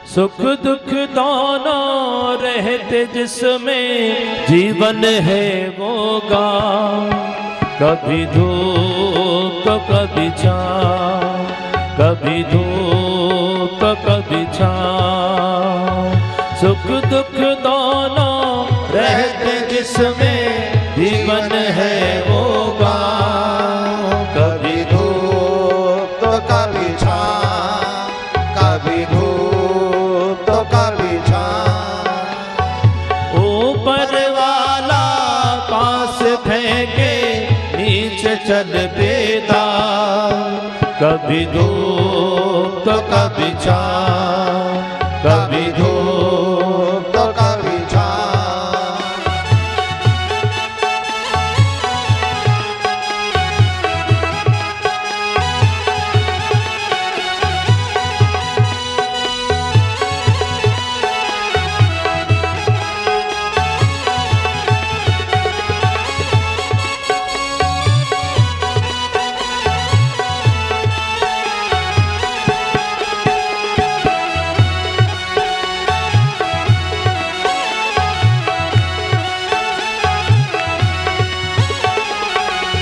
सुख दुख दोनों रहते जिसमें जीवन है वो गाँव। कभी धूप तो कभी छाँव, कभी धूप तो कभी छाँव। सुख दुख दोनों रहते जिसमें जीवन है वो गाँव। कभी धूप तो कभी छाँव, कभी धूप तो कभी छाँव। ऊपर वाला पास फेंके नीचे चल देता। कभी धूप तो कभी छाँव, कभी धूप तो कभी छाँव।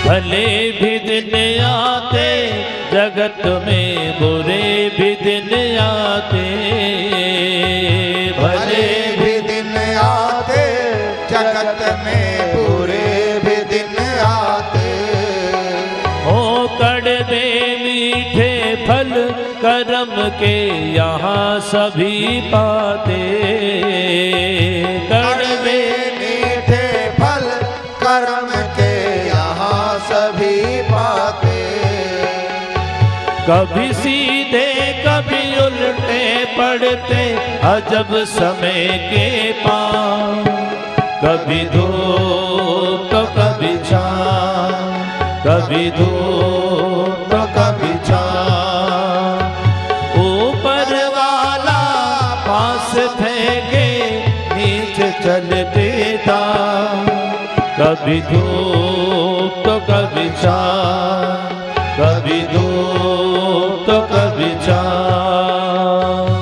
भले भी दिन आते जगत में, बुरे भी दिन आते। भले भी दिन आते जगत में, बुरे भी दिन आते। हो कड़वे मीठे फल कर्म के यहाँ सभी पाते। कड़वे मीठे फल कर्म के यहाँ सभी पाते। कभी सीधे कभी उल्टे पड़ते अजब समय के पाँव। कभी धूप तो कभी छाँव, कभी धूप तो कभी छाँव। ऊपर वाला पास फेंके नीचे चल देता। कभी धूप तो कभी छाँव, कभी धूप तो कभी छाँव।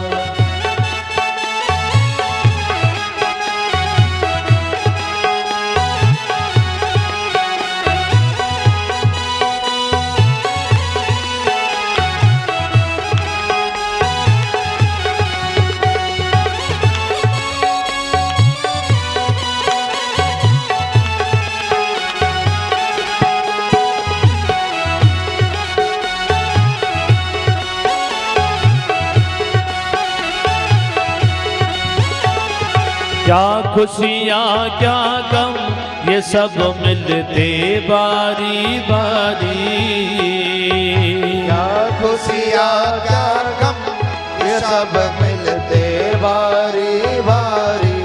क्या खुशियाँ क्या गम ये सब मिलते बारी बारी। क्या खुशियाँ क्या गम ये सब मिलते बारी बारी।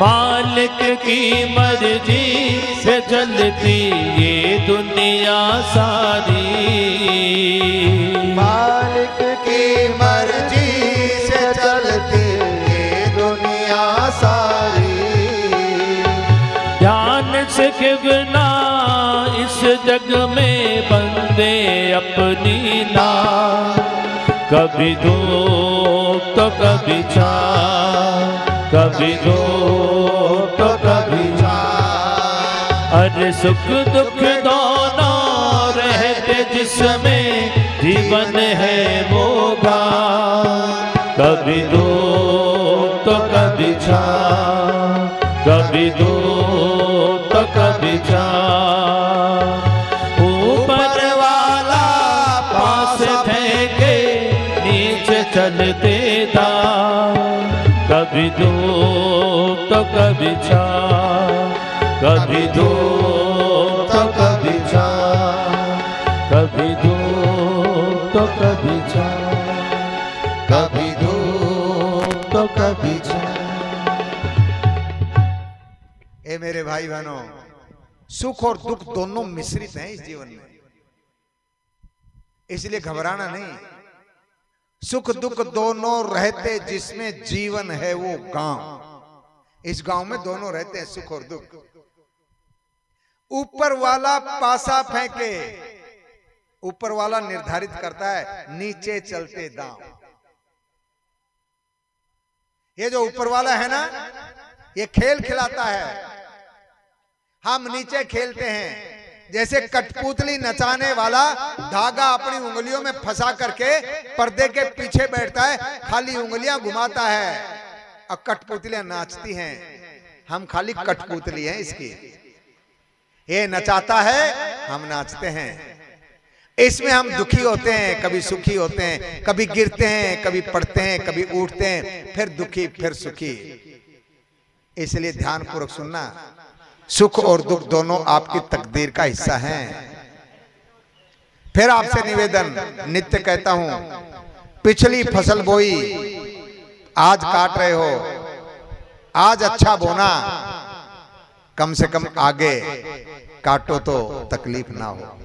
मालिक की मर्जी से चलती ये दुनिया सारी। मालिक की मर्जी से चलती दुनिया सारी। ध्यान से बिना इस जग में बंदे अपनी ना। कभी धूप तो कभी छाँव, कभी धूप तो कभी छाँव। अरे सुख दुख दोनों रहते जिसमें जीवन है वो गाँव। कभी धूप तो कभी छाँव, कभी धूप तो कभी छाँव। ऊपर वाला पास फेंके नीचे चल देता। कभी धूप तो कभी छाँव, कभी धूप तो कभी छाँव, कभी धूप तो कभी छाँव, कभी धूप तो कभी छाँव। ए मेरे भाई बहनों, सुख और दुख दोनों मिश्रित हैं इस जीवन में, इसलिए घबराना नहीं। सुख दुख दोनों रहते जिसमें जीवन है वो गांव। इस गांव में दोनों रहते हैं, सुख और दुख। ऊपर वाला पासा फेंके, ऊपर वाला निर्धारित करता है, नीचे चलते दांव। ये जो ऊपर वाला है ना, ये खेल खिलाता है, हम नीचे खेलते हैं। जैसे कठपुतली नचाने वाला धागा अपनी उंगलियों में फंसा करके पर्दे के पीछे बैठता है, खाली उंगलियां घुमाता है और कठपुतलियां नाचती हैं। हम खाली कठपुतली हैं इसकी। ये नचाता है, हम नाचते हैं। इसमें हम दुखी होते हैं, कभी सुखी होते हैं, कभी गिरते हैं, कभी पड़ते हैं, कभी उठते हैं, फिर दुखी फिर सुखी। इसलिए ध्यान पूर्वक सुनना, सुख और दुख दोनों आपकी तकदीर का हिस्सा हैं। फिर आपसे निवेदन, नित्य कहता हूं, पिछली फसल बोई आज काट रहे हो, आज अच्छा बोना, कम से कम आगे काटो तो तकलीफ ना हो।